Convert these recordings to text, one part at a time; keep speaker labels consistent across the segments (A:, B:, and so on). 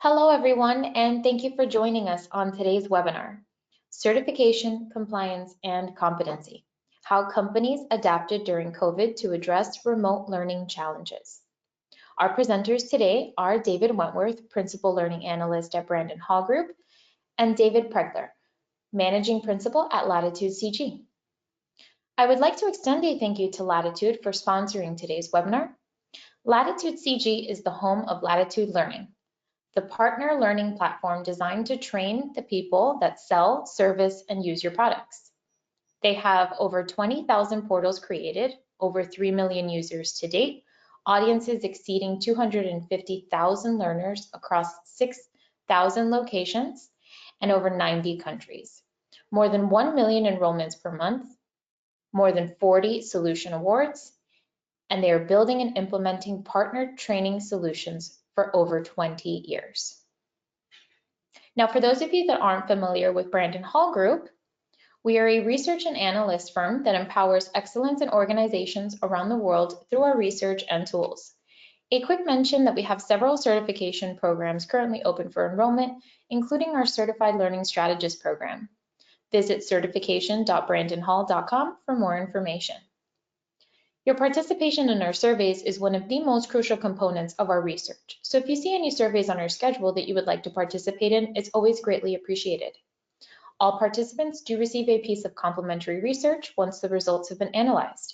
A: Hello, everyone, and thank you for joining us on today's webinar, Certification, Compliance, and Competency, How Companies Adapted During COVID to Address Remote Learning Challenges. Our presenters today are David Wentworth, Principal Learning Analyst at Brandon Hall Group, and David Progler, Managing Principal at Latitude CG. I would like to extend a thank you to Latitude for sponsoring today's webinar. Latitude CG is the home of Latitude Learning, the partner learning platform designed to train the people that sell, service, and use your products. They have over 20,000 portals created, over 3 million users to date, audiences exceeding 250,000 learners across 6,000 locations and over 90 countries, more than 1 million enrollments per month, more than 40 solution awards, and they are building and implementing partner training solutions for over 20 years. Now, for those of you that aren't familiar with Brandon Hall Group, we are a research and analyst firm that empowers excellence in organizations around the world through our research and tools. A quick mention that we have several certification programs currently open for enrollment, including our Certified Learning Strategist program. Visit certification.brandonhall.com for more information. Your participation in our surveys is one of the most crucial components of our research. So if you see any surveys on our schedule that you would like to participate in, it's always greatly appreciated. All participants do receive a piece of complimentary research once the results have been analyzed.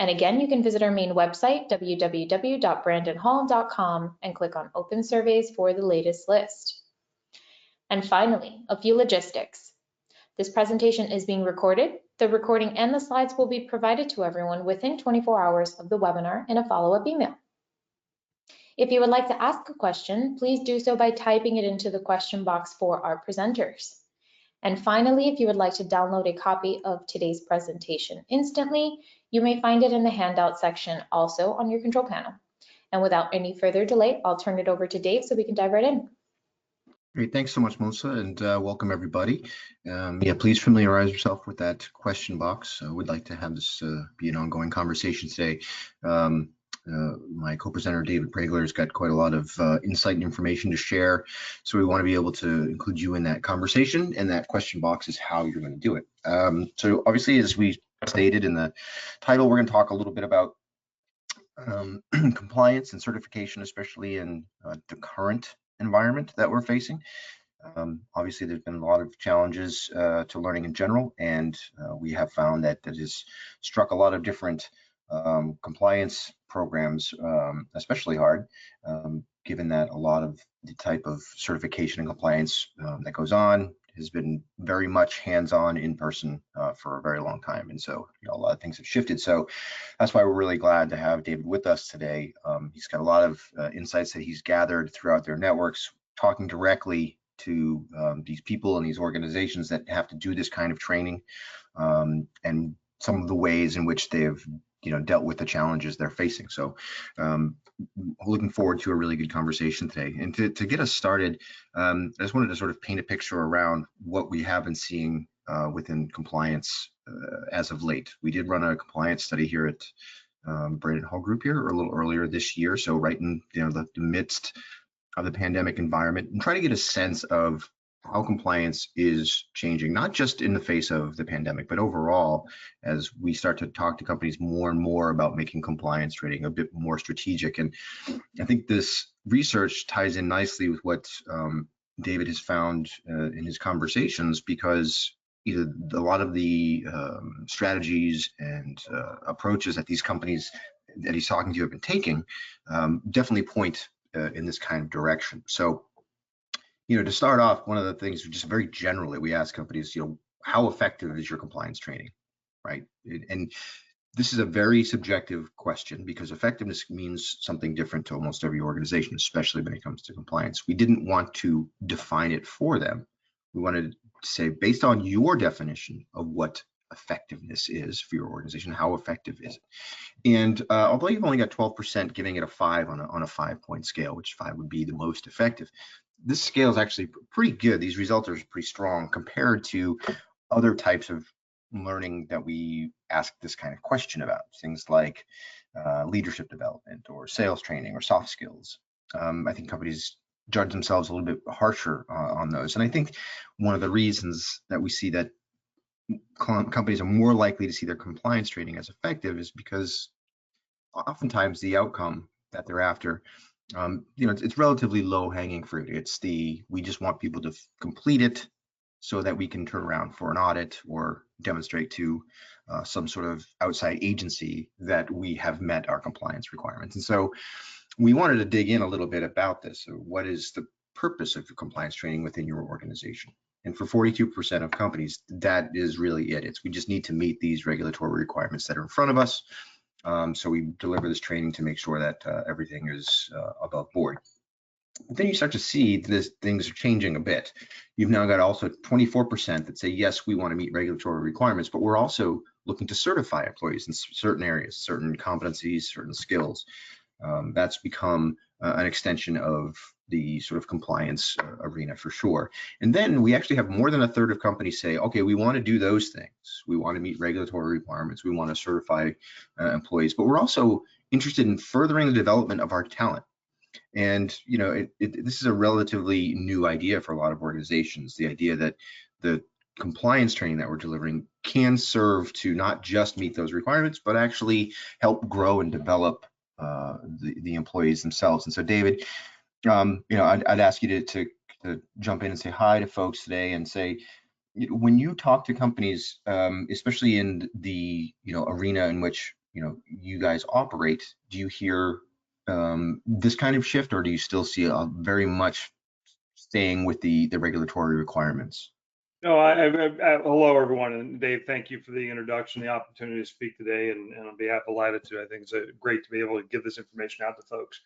A: And again, you can visit our main website, www.brandonhall.com, and click on Open Surveys for the latest list. And finally, a few logistics. This presentation is being recorded. The recording and the slides will be provided to everyone within 24 hours of the webinar in a follow-up email. If you would like to ask a question, please do so by typing it into the question box for our presenters. And finally, if you would like to download a copy of today's presentation instantly, you may find it in the handout section also on your control panel. And without any further delay, I'll turn it over to Dave so we can dive right in.
B: Great, thanks so much, Melissa, and welcome everybody. Please familiarize yourself with that question box. I would like to have this be an ongoing conversation today. My co-presenter David Progler has got quite a lot of insight and information to share, so we want to be able to include you in that conversation, and that question box is how you're going to do it. So obviously, as we stated in the title, we're going to talk a little bit about compliance and certification, especially in the current environment that we're facing. Obviously, there's been a lot of challenges to learning in general, and we have found that that has struck a lot of different compliance programs, especially hard, given that a lot of the type of certification and compliance that goes on has been very much hands-on in person for a very long time. And so, a lot of things have shifted. So that's why we're really glad to have David with us today. He's got a lot of insights that he's gathered throughout their networks, talking directly to these people and these organizations that have to do this kind of training, and some of the ways in which they've dealt with the challenges they're facing. So looking forward to a really good conversation today. And to get us started, I just wanted to sort of paint a picture around what we have been seeing within compliance as of late. We did run a compliance study here at Brandon Hall Group here a little earlier this year, so right in the midst of the pandemic environment, and try to get a sense of how compliance is changing, not just in the face of the pandemic, but overall, as we start to talk to companies more and more about making compliance training a bit more strategic. And I think this research ties in nicely with what David has found in his conversations, because a lot of the strategies and approaches that these companies that he's talking to have been taking definitely point in this kind of direction. So to start off, one of the things, just very generally, we ask companies, how effective is your compliance training, right? And this is a very subjective question, because effectiveness means something different to almost every organization, especially when it comes to compliance. We didn't want to define it for them. We wanted to say, based on your definition of what effectiveness is for your organization, how effective is it? And although you've only got 12% giving it a 5 on a 5-point scale, which 5 would be the most effective, this scale is actually pretty good. These results are pretty strong compared to other types of learning that we ask this kind of question about, things like leadership development or sales training or soft skills. I think companies judge themselves a little bit harsher on those. And I think one of the reasons that we see that companies are more likely to see their compliance training as effective is because oftentimes the outcome that they're after, it's relatively low hanging fruit. It's we just want people to complete it so that we can turn around for an audit or demonstrate to some sort of outside agency that we have met our compliance requirements. And so we wanted to dig in a little bit about this. So what is the purpose of your compliance training within your organization? And for 42% of companies, that is really it. We just need to meet these regulatory requirements that are in front of us. So we deliver this training to make sure that everything is above board. But then you start to see things are changing a bit. You've now got also 24% that say, yes, we want to meet regulatory requirements, but we're also looking to certify employees in certain areas, certain competencies, certain skills. That's become an extension of the sort of compliance arena for sure. And then we actually have more than a third of companies say, okay, we want to do those things. We want to meet regulatory requirements. We want to certify employees, but we're also interested in furthering the development of our talent. And this is a relatively new idea for a lot of organizations, the idea that the compliance training that we're delivering can serve to not just meet those requirements, but actually help grow and develop the employees themselves. And so, David, I'd ask you to jump in and say hi to folks today and say, when you talk to companies, especially in the arena in which you guys operate, do you hear this kind of shift, or do you still see very much staying with the regulatory requirements?
C: No, hello everyone, and Dave, thank you for the introduction, the opportunity to speak today, and on behalf of Latitude, I think it's great to be able to give this information out to folks.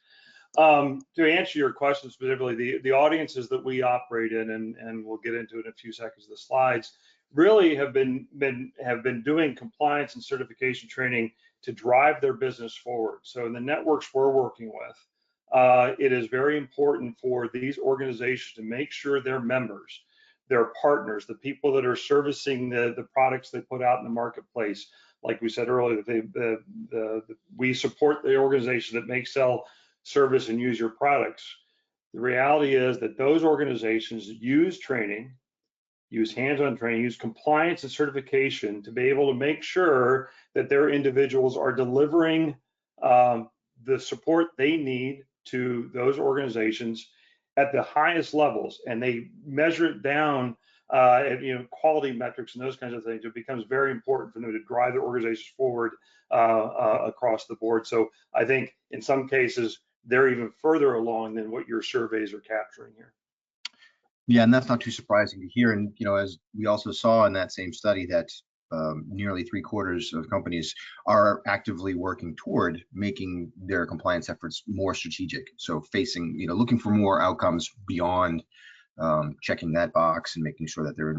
C: To answer your question specifically, the audiences that we operate in, and we'll get into it in a few seconds of the slides, really have been doing compliance and certification training to drive their business forward. So in the networks we're working with, it is very important for these organizations to make sure their members, their partners, the people that are servicing the products they put out in the marketplace, like we said earlier, we support the organization that makes, sell, service, and use your products. The reality is that those organizations use training, use hands-on training, use compliance and certification to be able to make sure that their individuals are delivering the support they need to those organizations at the highest levels, and they measure it down at quality metrics and those kinds of things. It becomes very important for them to drive their organizations forward across the board. So I think in some cases they're even further along than what your surveys are capturing here.
B: Yeah, and that's not too surprising to hear. And as we also saw in that same study, that nearly 3/4 of companies are actively working toward making their compliance efforts more strategic. So looking for more outcomes beyond checking that box and making sure that they're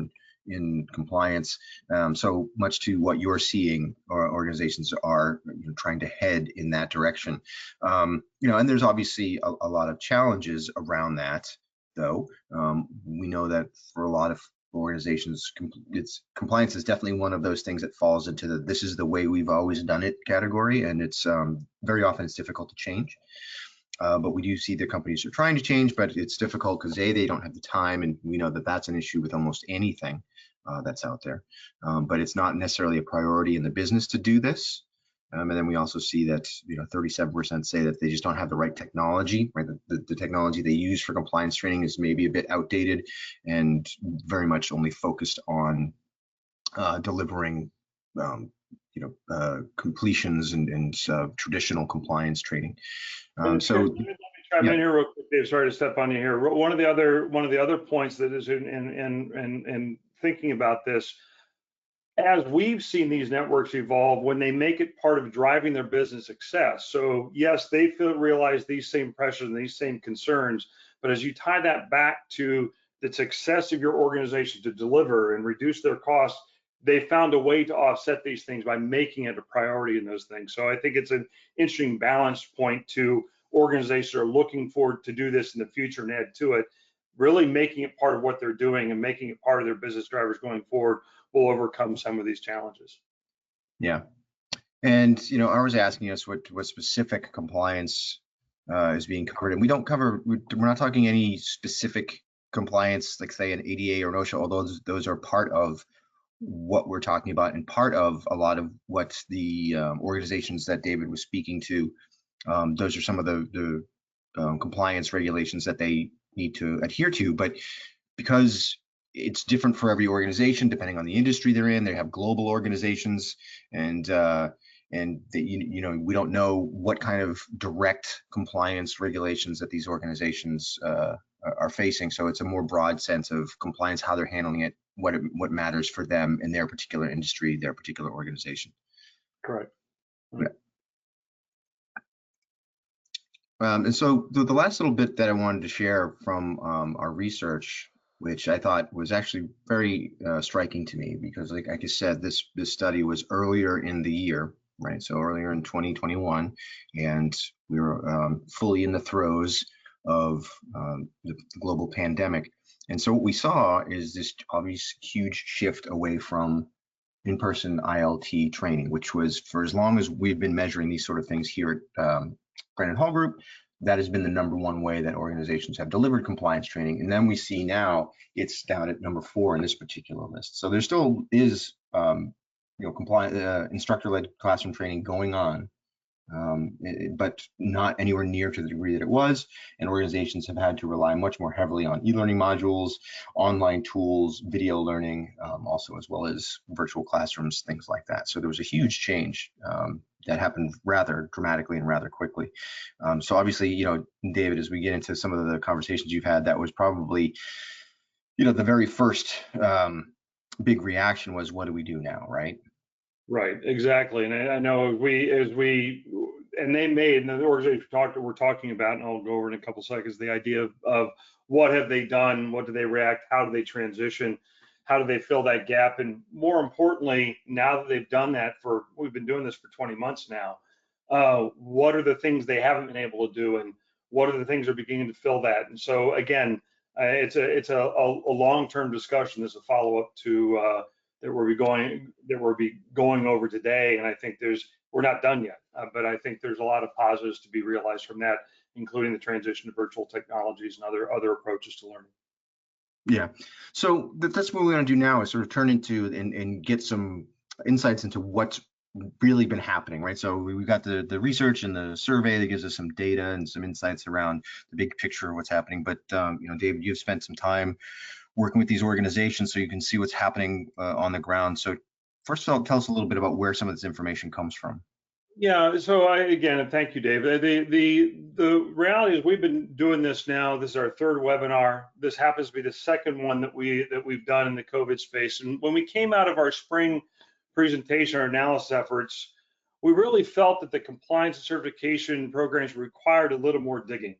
B: in compliance. So much to what you're seeing, organizations are trying to head in that direction. And there's obviously a lot of challenges around that, though. We know that for a lot of organizations, compliance is definitely one of those things that falls into the "this is the way we've always done it" category, and it's very often it's difficult to change. But we do see that companies are trying to change, but it's difficult because they don't have the time, and we know that that's an issue with almost anything that's out there. But it's not necessarily a priority in the business to do this. And then we also see that 37% say that they just don't have the right technology. Right, the technology they use for compliance training is maybe a bit outdated and very much only focused on delivering completions and traditional compliance training. So
C: let me chime in here real quick, Dave. Sorry to step on you here. One of the other points that is in thinking about this, as we've seen these networks evolve, when they make it part of driving their business success. So yes, they realize these same pressures and these same concerns, but as you tie that back to the success of your organization to deliver and reduce their costs, they found a way to offset these things by making it a priority in those things. So I think it's an interesting balance point to organizations that are looking forward to do this in the future and add to it. Really making it part of what they're doing and making it part of their business drivers going forward will overcome some of these challenges.
B: Yeah, and I was asking us what specific compliance is being covered. And we don't cover, we're not talking any specific compliance, like say an ADA or OSHA, although those are part of what we're talking about and part of a lot of what the organizations that David was speaking to. Those are some of the compliance regulations that they need to adhere to. But because it's different for every organization, depending on the industry they're in, they have global organizations, and we don't know what kind of direct compliance regulations that these organizations are facing. So it's a more broad sense of compliance, how they're handling it, what matters for them in their particular industry, their particular organization.
C: Correct.
B: Yeah. And so the last little bit that I wanted to share from our research, which I thought was actually very striking to me, because like I said, this study was earlier in the year, right? So earlier in 2021, and we were fully in the throes of the global pandemic. And so what we saw is this obvious huge shift away from in-person ILT training, which was, for as long as we've been measuring these sort of things here at Brennan Hall Group, that has been the #1 way that organizations have delivered compliance training. And then we see now it's down at #4 in this particular list. So there still is, compliant instructor-led classroom training going on, but not anywhere near to the degree that it was. And organizations have had to rely much more heavily on e-learning modules, online tools, video learning, also, as well as virtual classrooms, things like that. So there was a huge change that happened rather dramatically and rather quickly. So obviously, David, as we get into some of the conversations you've had, that was probably, the very first big reaction was, what do we do now, right?
C: Right, exactly. And I know and the organization we're talking about, and I'll go over in a couple seconds, the idea of what have they done, what do they react, how do they transition, how do they fill that gap, and more importantly, now that they've done that we've been doing this for 20 months now, what are the things they haven't been able to do, and what are the things that are beginning to fill that? And so again, it's a long-term discussion. There's a follow-up to that we'll be going over today, and I think we're not done yet, but I think there's a lot of positives to be realized from that, including the transition to virtual technologies and other approaches to learning.
B: Yeah, so that's what we're going to do now, is sort of turn into and get some insights into what's really been happening, right? So we've got the research and the survey that gives us some data and some insights around the big picture of what's happening. But David, you've spent some time working with these organizations, so you can see what's happening on the ground. So first of all, tell us a little bit about where some of this information comes from.
C: Yeah, so again, thank you, Dave. The reality is we've been doing this now. This is our third webinar. This happens to be the second one that we've done in the COVID space. And when we came out of our spring presentation or analysis efforts, we really felt that the compliance and certification programs required a little more digging.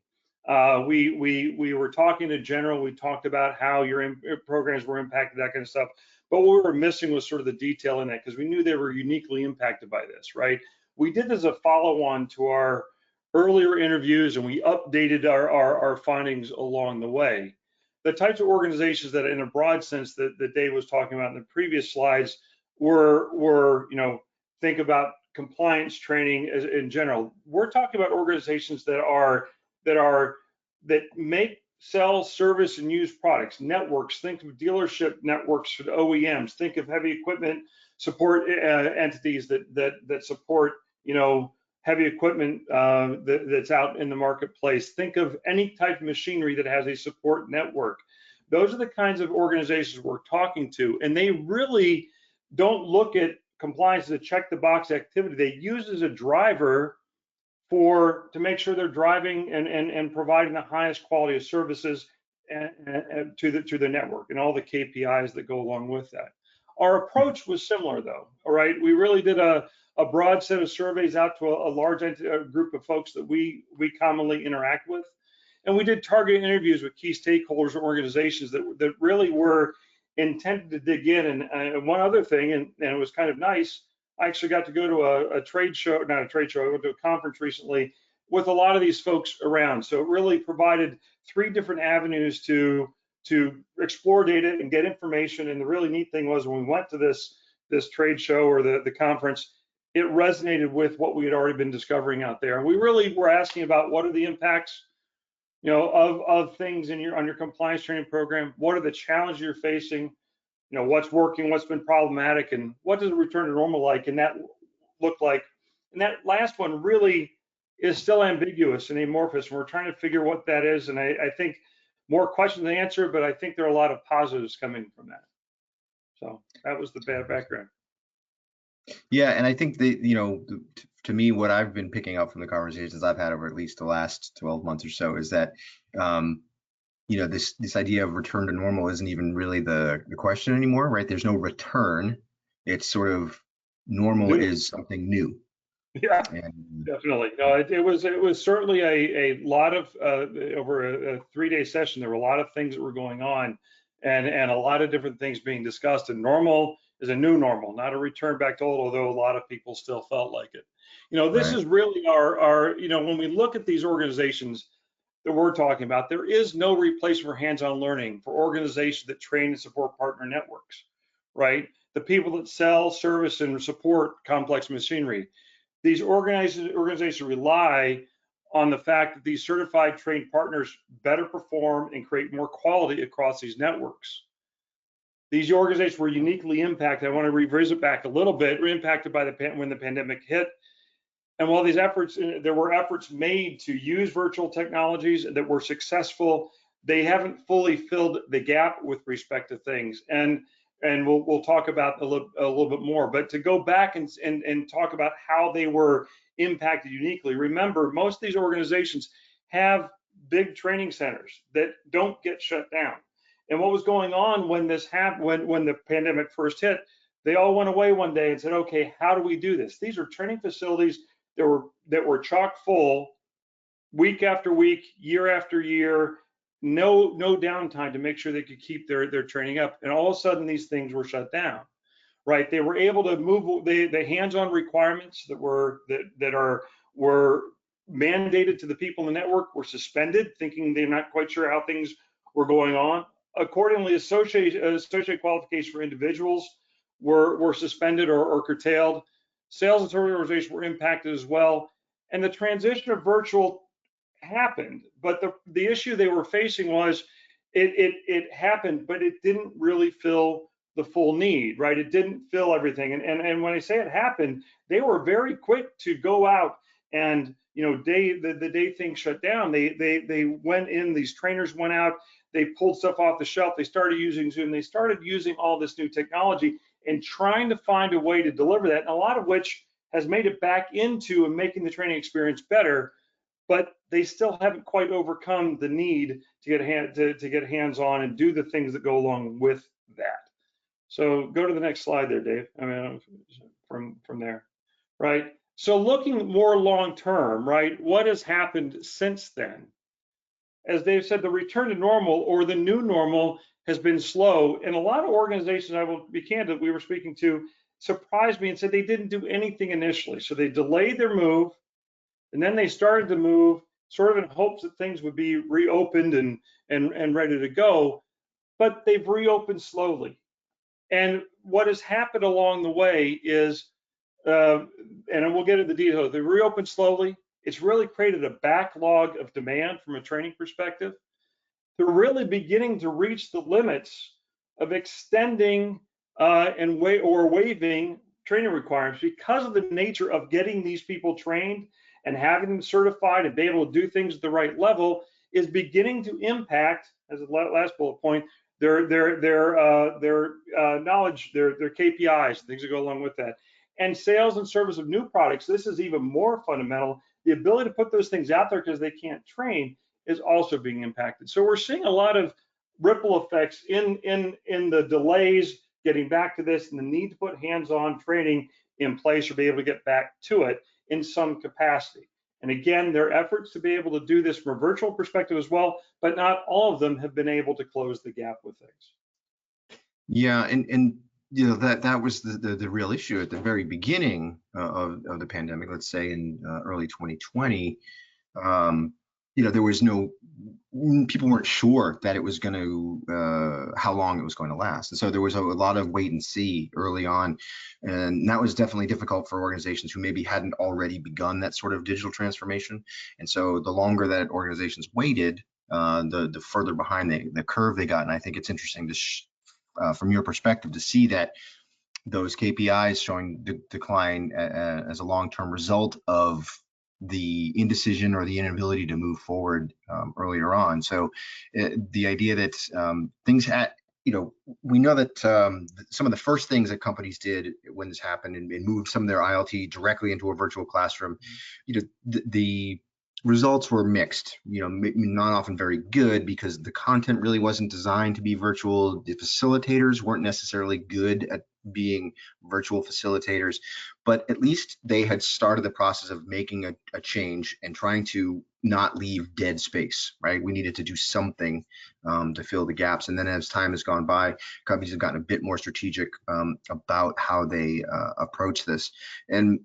C: We were talking in general. We talked about how your programs were impacted, that kind of stuff. But what we were missing was sort of the detail in that, because we knew they were uniquely impacted by this, right? We did this as a follow-on to our earlier interviews, and we updated our findings along the way. The types of organizations that, in a broad sense, that Dave was talking about in the previous slides were think about compliance training in general. We're talking about organizations that make, sell, service, and use products, networks. Think of dealership networks for the OEMs. Think of heavy equipment support entities that support heavy equipment that's out in the marketplace. Think of any type of machinery that has a support network. Those are the kinds of organizations we're talking to, and they really don't look at compliance as a check the box activity. They use it as a driver to make sure they're driving and providing the highest quality of services to the network and all the KPIs that go along with that. Our approach was similar, though. All right, we really did a broad set of surveys out to a large group of folks that we commonly interact with, and we did targeted interviews with key stakeholders and organizations that really were intended to dig in. And one other thing, and it was kind of nice, I actually got to go to a trade show, not a trade show, I went to a conference recently with a lot of these folks around. So it really provided 3 different avenues to explore data and get information. And the really neat thing was, when we went to this trade show or the conference, it resonated with what we had already been discovering out there. And we really were asking about what are the impacts, of things on your compliance training program. What are the challenges you're facing? What's working, what's been problematic, and what does a return to normal look like? And that last one really is still ambiguous and amorphous, and we're trying to figure what that is. And I think more questions than answer, but I think there are a lot of positives coming from that. So that was the bad background.
B: Yeah, and I think to me, what I've been picking up from the conversations I've had over at least the last 12 months or so is that, this idea of return to normal isn't even really the question anymore, right? There's no return. It's sort of normal is something new.
C: Yeah,
B: and,
C: definitely. No, it was certainly a lot of over a 3-day session. There were a lot of things that were going on, and a lot of different things being discussed. And normal is a new normal, not a return back to old. Although a lot of people still felt like it. This is really our when we look at these organizations that we're talking about, there is no replacement for hands-on learning for organizations that train and support partner networks, right? The people that sell, service, and support complex machinery. These organizations rely on the fact that these certified trained partners better perform and create more quality across these networks. These organizations were uniquely impacted. I want to revisit back a little bit, were impacted by when the pandemic hit. And while there were efforts made to use virtual technologies that were successful, they haven't fully filled the gap with respect to things. And we'll talk about a little bit more. But to go back and talk about how they were impacted uniquely, remember, most of these organizations have big training centers that don't get shut down. And what was going on when this happened, when the pandemic first hit, they all went away one day and said, okay, how do we do this? These are training facilities that were chock full week after week, year after year, no downtime to make sure they could keep their training up. And all of a sudden, these things were shut down, right? They were able to move the hands-on requirements that were mandated to the people in the network were suspended, thinking they're not quite sure how things were going on. Accordingly, associate qualifications for individuals were suspended or curtailed. Sales and service organizations were impacted as well. And the transition of virtual happened, but the issue they were facing was it happened, but it didn't really fill the full need, right? It didn't fill everything. And when I say it happened, they were very quick to go out and, the day things shut down, they went in, these trainers went out, they pulled stuff off the shelf, they started using Zoom, they started using all this new technology and trying to find a way to deliver that, and a lot of which has made it back into and making the training experience better, but they still haven't quite overcome the need to get hands-on and do the things that go along with that. So go to the next slide there, Dave. I mean, from there, right? So looking more long-term, right? What has happened since then? As Dave said, the return to normal or the new normal has been slow. And a lot of organizations, I will be candid, we were speaking to, surprised me and said they didn't do anything initially. So they delayed their move, and then they started to move sort of in hopes that things would be reopened and ready to go, but they've reopened slowly. And what has happened along the way is, and we'll get into the details, they reopened slowly. It's really created a backlog of demand from a training perspective. They're really beginning to reach the limits of extending and waiving training requirements because of the nature of getting these people trained and having them certified and be able to do things at the right level is beginning to impact, as the last bullet point, their knowledge, their KPIs, things that go along with that. And sales and service of new products, this is even more fundamental. The ability to put those things out there because they can't train is also being impacted. So we're seeing a lot of ripple effects in the delays getting back to this and the need to put hands-on training in place or be able to get back to it in some capacity. And again, there are efforts to be able to do this from a virtual perspective as well, but not all of them have been able to close the gap with things.
B: Yeah, and that was the real issue at the very beginning of the pandemic, let's say in early 2020. there was people weren't sure that it was going to, how long it was going to last. And so there was a lot of wait and see early on. And that was definitely difficult for organizations who maybe hadn't already begun that sort of digital transformation. And so the longer that organizations waited, the further behind the curve they got. And I think it's interesting to, from your perspective, to see that those KPIs showing decline as a long-term result of the indecision or the inability to move forward earlier on. So the idea that things had, we know that some of the first things that companies did when this happened and moved some of their ILT directly into a virtual classroom, the results were mixed, not often very good, because the content really wasn't designed to be virtual. The facilitators weren't necessarily good at being virtual facilitators, but at least they had started the process of making a change and trying to not leave dead space, right? We needed to do something to fill the gaps. And then as time has gone by, companies have gotten a bit more strategic about how they approach this. And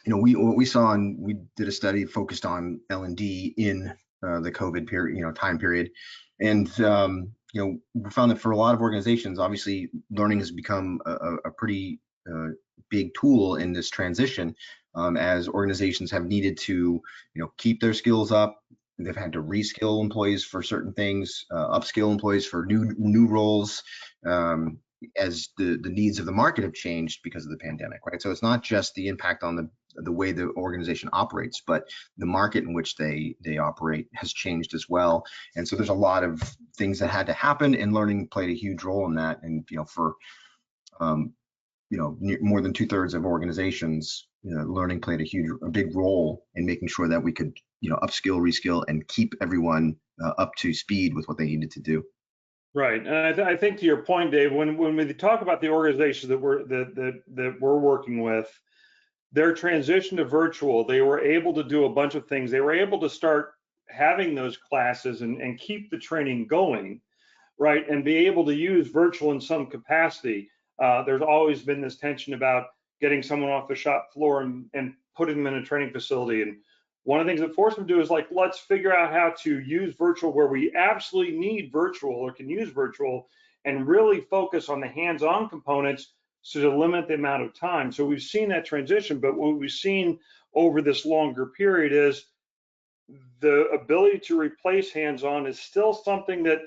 B: what we saw, and we did a study focused on L&D in the COVID period, time period, and we found that for a lot of organizations, obviously, learning has become a pretty big tool in this transition, as organizations have needed to, keep their skills up. They've had to reskill employees for certain things, upskill employees for new roles, as the needs of the market have changed because of the pandemic, right? So it's not just the impact on the way the organization operates, but the market in which they operate has changed as well. And so there's a lot of things that had to happen, and learning played a huge role in that. And for more than 2/3 of organizations, learning played a big role in making sure that we could upskill, reskill, and keep everyone up to speed with what they needed to do.
C: Right, and I think to your point, Dave, when we talk about the organizations that we're working with, their transition to virtual, they were able to do a bunch of things. They were able to start having those classes and keep the training going, right, and be able to use virtual in some capacity. There's always been this tension about getting someone off the shop floor and putting them in a training facility. And one of the things that forced them to do is let's figure out how to use virtual where we absolutely need virtual or can use virtual, and really focus on the hands-on components so to limit the amount of time. So we've seen that transition, but what we've seen over this longer period is the ability to replace hands-on is still something that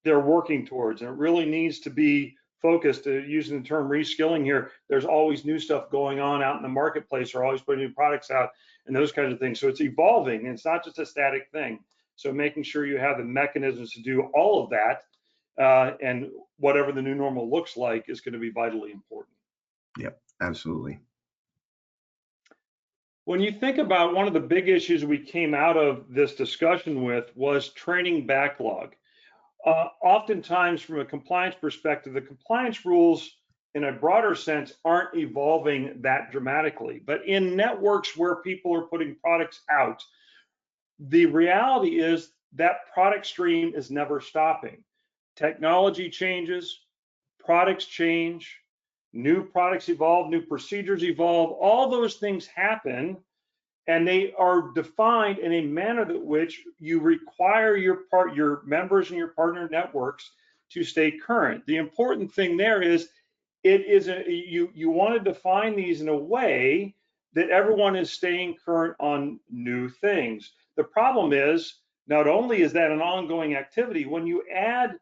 C: they're working towards, and it really needs to be focused. Using the term reskilling here, there's always new stuff going on out in the marketplace. They're always putting new products out and those kinds of things. So it's evolving, and it's not just a static thing. So making sure you have the mechanisms to do all of that, and whatever the new normal looks like is going to be vitally important.
B: Yep, absolutely.
C: When you think about one of the big issues we came out of this discussion with was training backlog. Oftentimes, from a compliance perspective, the compliance rules in a broader sense aren't evolving that dramatically. But in networks where people are putting products out, the reality is that product stream is never stopping. Technology changes, products change, new products evolve, new procedures evolve, all those things happen, and they are defined in a manner that which you require your members and your partner networks to stay current. The important thing there is you want to define these in a way that everyone is staying current on new things. The problem is, not only is that an ongoing activity, when you add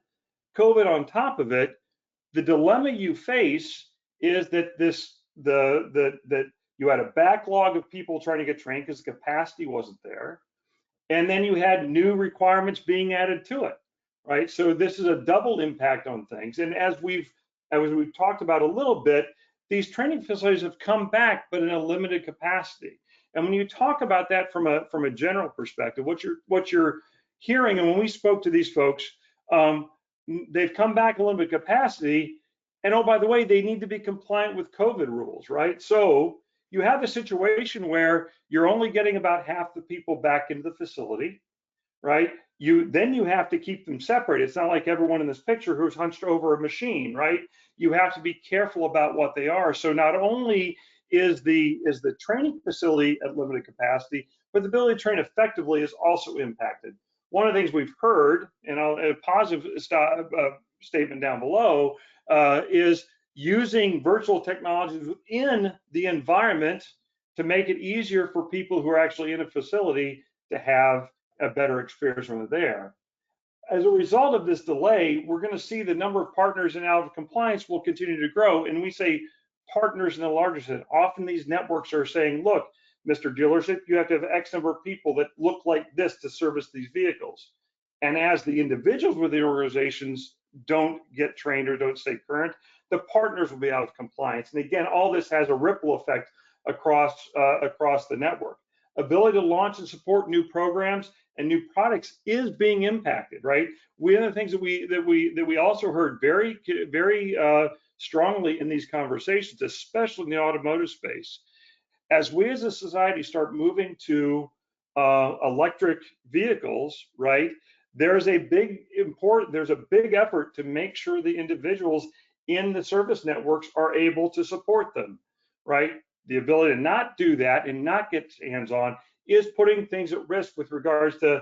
C: COVID on top of it, the dilemma you face is that that you had a backlog of people trying to get trained because capacity wasn't there, and then you had new requirements being added to it, right? So this is a double impact on things. And as we've talked about a little bit, these training facilities have come back, but in a limited capacity. And when you talk about that from a general perspective, what you're hearing, and when we spoke to these folks, they've come back a limited capacity, and oh, by the way, they need to be compliant with COVID rules, right? So you have a situation where you're only getting about half the people back into the facility, right? Then you have to keep them separate. It's not like everyone in this picture who's hunched over a machine, right? You have to be careful about what they are. So not only is the training facility at limited capacity, but the ability to train effectively is also impacted. One of the things we've heard, and a positive statement down below, is using virtual technologies within the environment to make it easier for people who are actually in a facility to have a better experience when they're there. As a result of this delay, we're going to see the number of partners in out of compliance will continue to grow. And we say partners in the larger sense. Often these networks are saying, look, Mr. Dealership, you have to have X number of people that look like this to service these vehicles. And as the individuals within the organizations don't get trained or don't stay current, the partners will be out of compliance. And again, all this has a ripple effect across the network. Ability to launch and support new programs and new products is being impacted, right? One of the things that we also heard very strongly in these conversations, especially in the automotive space, as we as a society start moving to electric vehicles, right? There's a big effort to make sure the individuals in the service networks are able to support them, right? The ability to not do that and not get hands-on is putting things at risk with regards to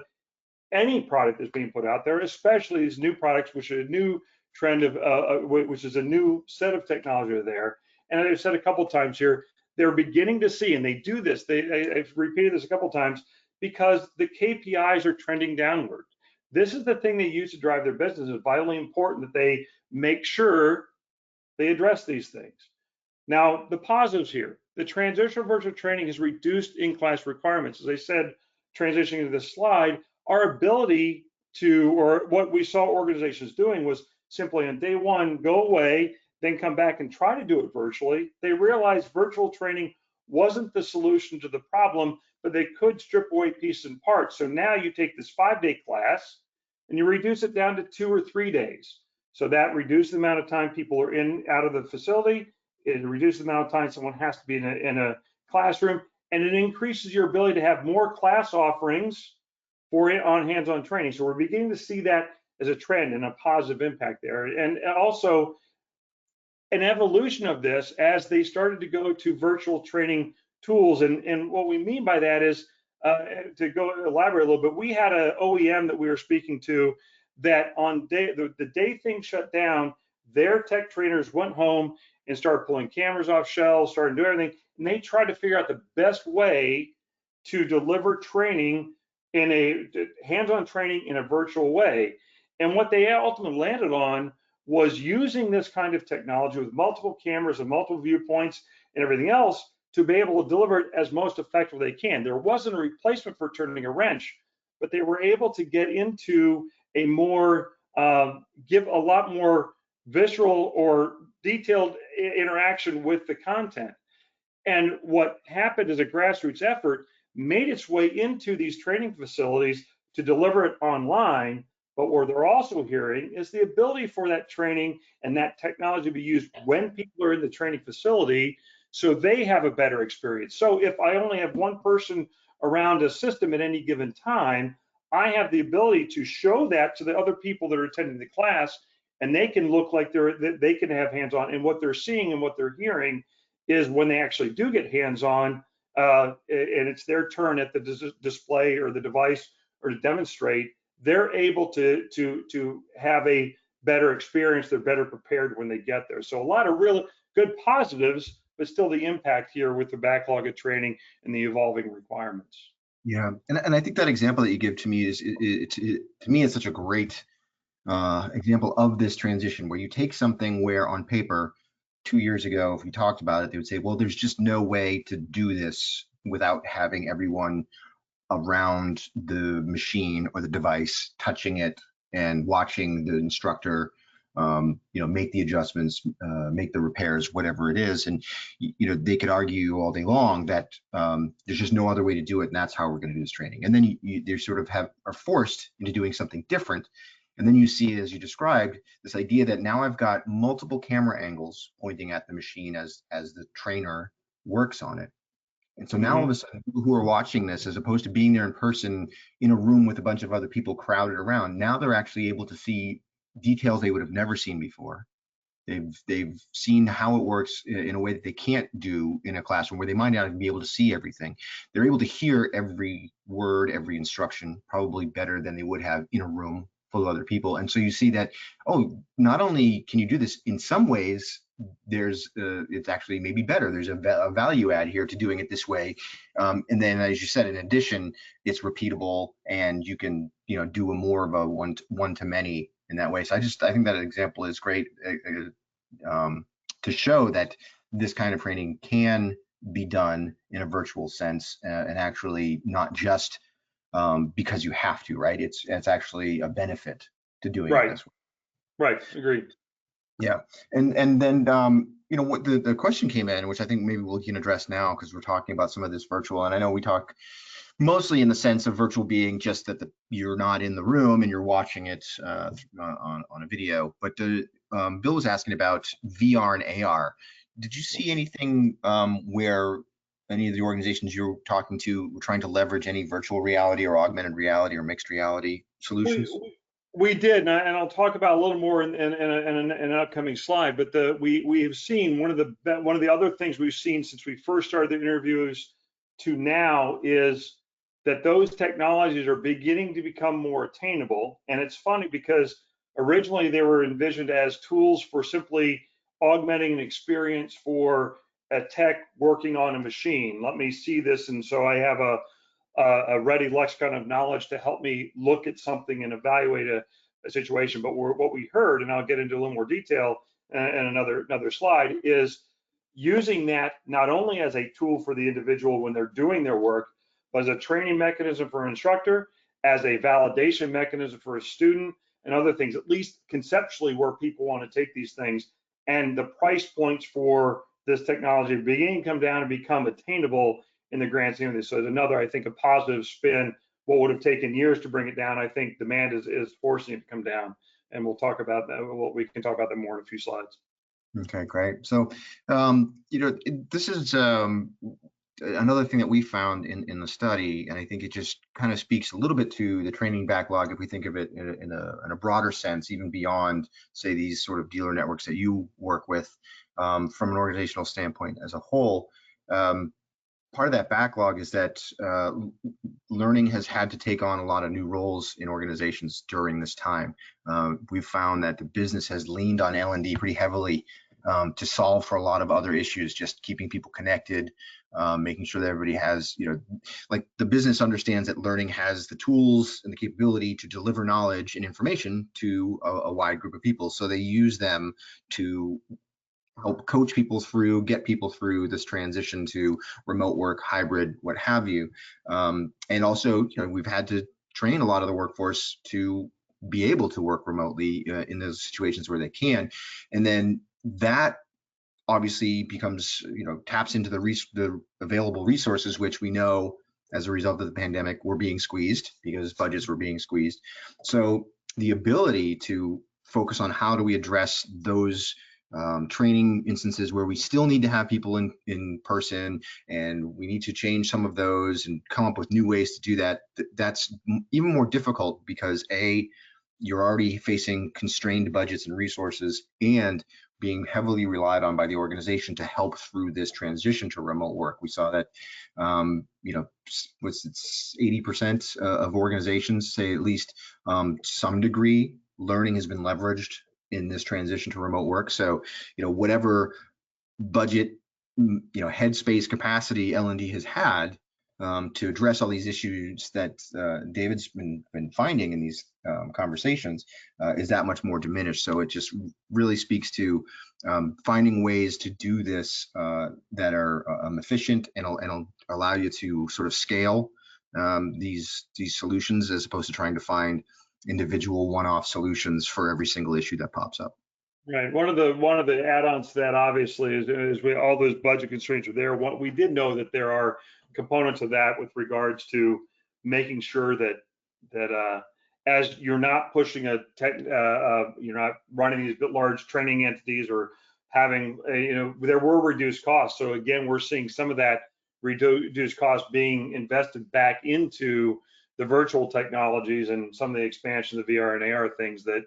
C: any product that's being put out there, especially these new products, which are a new trend of, which is a new set of technology there. And as I've said a couple of times here, they're beginning to see, and they do this, I've repeated this a couple of times, because the KPIs are trending downward. This is the thing they use to drive their business. It's vitally important that they make sure they address these things. Now, the positives here, the transition of virtual training has reduced in-class requirements. As I said, transitioning to this slide, our ability to, or what we saw organizations doing was simply on day one, go away, then come back and try to do it virtually. They realized virtual training wasn't the solution to the problem, but they could strip away pieces and parts. So now you take this 5-day class and you reduce it down to 2 or 3 days. So that reduces the amount of time people are out of the facility. It reduces the amount of time someone has to be in a classroom, and it increases your ability to have more class offerings for on hands-on training. So we're beginning to see that as a trend and a positive impact there. And also an evolution of this as they started to go to virtual training tools. And what we mean by that is, to go elaborate a little bit, we had an OEM that we were speaking to that on the day things shut down, their tech trainers went home and started pulling cameras off shelves, started doing everything, and they tried to figure out the best way to deliver training in a hands-on training in a virtual way. And what they ultimately landed on was using this kind of technology with multiple cameras and multiple viewpoints and everything else to be able to deliver it as most effectively they can. There wasn't a replacement for turning a wrench, but they were able to get into a more, give a lot more visceral or detailed interaction with the content. And what happened as a grassroots effort made its way into these training facilities to deliver it online. But what they're also hearing is the ability for that training and that technology to be used when people are in the training facility so they have a better experience. So if I only have one person around a system at any given time, I have the ability to show that to the other people that are attending the class, and they can look like they can have hands-on. And what they're seeing and what they're hearing is when they actually do get hands-on, and it's their turn at the display or the device or to demonstrate, they're able to have a better experience. They're better prepared when they get there. So a lot of real good positives, but still the impact here with the backlog of training and the evolving requirements.
B: Yeah, and I think that example that you give to me to me is such a great example of this transition, where you take something where on paper 2 years ago, if we talked about it, they would say, well, there's just no way to do this without having everyone around the machine or the device, touching it and watching the instructor, make the adjustments, make the repairs, whatever it is. And, they could argue all day long that there's just no other way to do it, and that's how we're going to do this training. And then they sort of are forced into doing something different. And then you see, as you described, this idea that now I've got multiple camera angles pointing at the machine as the trainer works on it. And so now all of a sudden, people who are watching this, as opposed to being there in person in a room with a bunch of other people crowded around, now they're actually able to see details they would have never seen before. They've seen how it works in a way that they can't do in a classroom, where they might not be able to see everything. They're able to hear every word, every instruction, probably better than they would have in a room full of other people. And so you see that, oh, not only can you do this in some ways, it's actually maybe better. There's a value add here to doing it this way. And then, as you said, in addition, it's repeatable, and you can, do a more of a one to many in that way. So I think that example is great, to show that this kind of training can be done in a virtual sense, and actually not just because you have to, right? It's actually a benefit to doing it this way.
C: Right. Agreed.
B: Yeah, and then what the question came in, which I think maybe we can address now, because we're talking about some of this virtual, and I know we talk mostly in the sense of virtual being just that you're not in the room and you're watching it on a video. But Bill was asking about VR and AR. Did you see anything where any of the organizations you're talking to were trying to leverage any virtual reality or augmented reality or mixed reality solutions?
C: We did, and I'll talk about a little more in an upcoming slide. But we have seen one of the other things we've seen since we first started the interviews to now is that those technologies are beginning to become more attainable. And it's funny because originally they were envisioned as tools for simply augmenting an experience for a tech working on a machine. Let me see this, and so I have a ready lexicon of knowledge to help me look at something and evaluate a situation. But what we heard, and I'll get into a little more detail in another slide, is using that not only as a tool for the individual when they're doing their work, but as a training mechanism for an instructor, as a validation mechanism for a student, and other things, at least conceptually, where people want to take these things. And the price points for this technology beginning to come down and become attainable in the grand scheme of this. So there's another, I think, a positive spin. What would have taken years to bring it down, I think demand is forcing it to come down. And we'll talk about that. We can talk about that more in a few slides.
B: Okay, great. So, this is another thing that we found in the study, and I think it just kind of speaks a little bit to the training backlog if we think of it in a broader sense, even beyond, say, these sort of dealer networks that you work with, from an organizational standpoint as a whole. Part of that backlog is that learning has had to take on a lot of new roles in organizations during this time. We've found that the business has leaned on L&D pretty heavily to solve for a lot of other issues, just keeping people connected, making sure that everybody has, like the business understands that learning has the tools and the capability to deliver knowledge and information to a wide group of people. So they use them to help coach people through, get people through this transition to remote work, hybrid, what have you. And also, we've had to train a lot of the workforce to be able to work remotely in those situations where they can. And then that obviously becomes, taps into the available resources, which we know as a result of the pandemic were being squeezed because budgets were being squeezed. So the ability to focus on how do we address those training instances where we still need to have people in person, and we need to change some of those and come up with new ways to do that. That's even more difficult because you're already facing constrained budgets and resources, and being heavily relied on by the organization to help through this transition to remote work. We saw that, 80% of organizations say at least some degree learning has been leveraged in this transition to remote work. So, whatever budget, headspace capacity L&D has had to address all these issues that David's been finding in these conversations is that much more diminished. So it just really speaks to finding ways to do this that are efficient and allow you to sort of scale these solutions, as opposed to trying to find individual one-off solutions for every single issue that pops up.
C: Right. One of the add-ons to that, obviously, is all those budget constraints are there. What we did know that there are components of that with regards to making sure that as you're not pushing you're not running these large training entities or having there were reduced costs. So again, we're seeing some of that reduced costs being invested back into the virtual technologies and some of the expansion of the VR and AR things that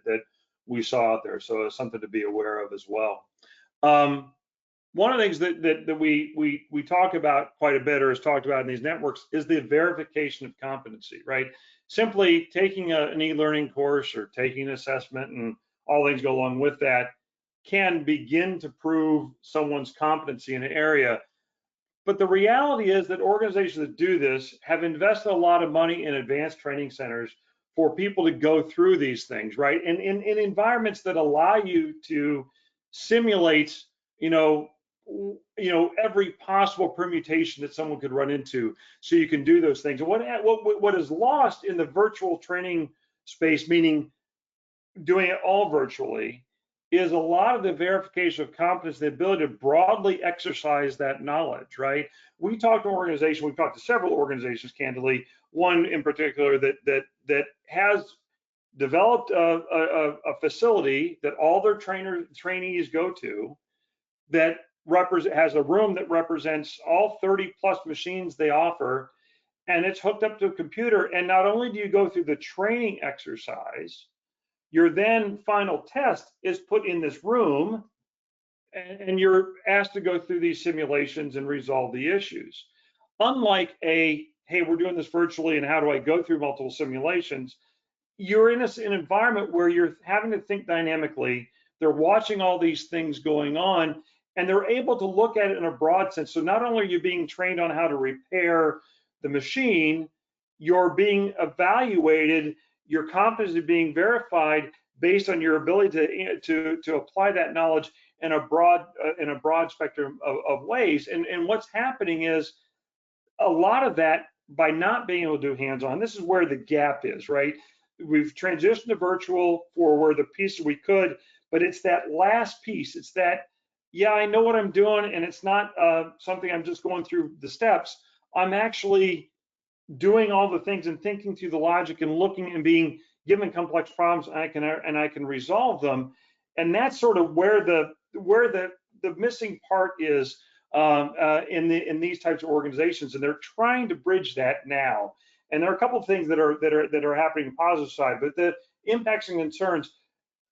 C: we saw out there. So it's something to be aware of as well. One of the things that we talk about quite a bit, or is talked about in these networks, is the verification of competency, right? Simply taking an e-learning course or taking an assessment and all things go along with that can begin to prove someone's competency in an area. But the reality is that organizations that do this have invested a lot of money in advanced training centers for people to go through these things, right? And in environments that allow you to simulate, every possible permutation that someone could run into, so you can do those things. And what is lost in the virtual training space, meaning doing it all virtually, is a lot of the verification of competence, the ability to broadly exercise that knowledge, right? We talked to organizations, we've talked to several organizations, candidly, one in particular that has developed a facility that all their trainees go to, that has a room that represents all 30 plus machines they offer, and it's hooked up to a computer. And not only do you go through the training exercise, your then final test is put in this room, and you're asked to go through these simulations and resolve the issues. Unlike hey, we're doing this virtually, and how do I go through multiple simulations? You're in an environment where you're having to think dynamically. They're watching all these things going on, and they're able to look at it in a broad sense. So not only are you being trained on how to repair the machine, you're being evaluated, your competence is being verified based on your ability to apply that knowledge in a broad spectrum of ways. And what's happening is a lot of that, by not being able to do hands-on, this is where the gap is, right? We've transitioned to virtual for where the pieces we could, but it's that last piece. It's that, yeah, I know what I'm doing, and it's not something I'm just going through the steps. I'm actually doing all the things and thinking through the logic and looking and being given complex problems, and I can resolve them. And that's sort of where the missing part is in these types of organizations, and they're trying to bridge that now. And there are a couple of things that are happening on the positive side, but the impacts and concerns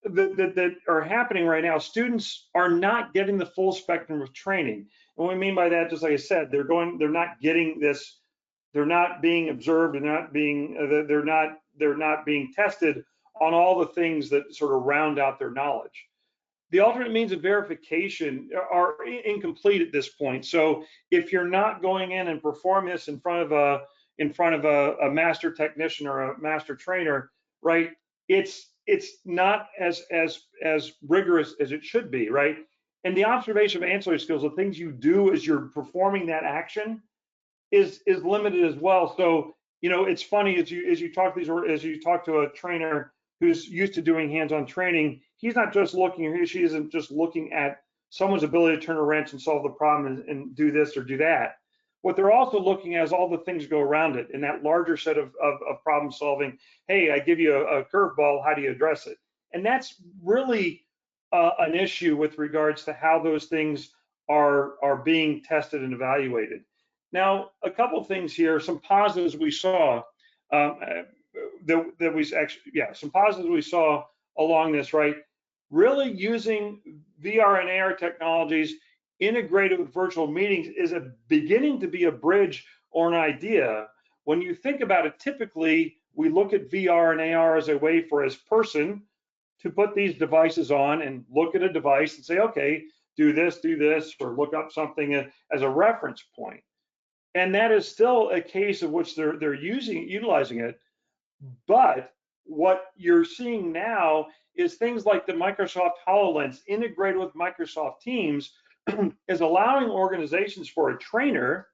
C: that are happening right now, students are not getting the full spectrum of training. And what we mean by that, just like I said, they're not getting this. They're not being observed, and they're not being tested on all the things that sort of round out their knowledge. The alternate means of verification are incomplete at this point. So if you're not going in and performing this in front of a master technician or a master trainer, right? It's not as rigorous as it should be, right? And the observation of ancillary skills, the things you do as you're performing that action, is limited as well. So it's funny, as you talk to a trainer who's used to doing hands-on training, he's not just looking, or she isn't just looking at someone's ability to turn a wrench and solve the problem and do this or do that. What they're also looking at is all the things go around it, in that larger set of problem solving. Hey, I give you a curveball, how do you address it? And that's really an issue with regards to how those things are being tested and evaluated. Now, a couple of things here, some positives we saw some positives we saw along this, right? Really using VR and AR technologies integrated with virtual meetings is beginning to be a bridge or an idea. When you think about it, typically we look at VR and AR as a way for a person to put these devices on and look at a device and say, okay, do this, or look up something as a reference point. And that is still a case of which they're utilizing it. But what you're seeing now is things like the Microsoft HoloLens integrated with Microsoft Teams is allowing organizations for a trainer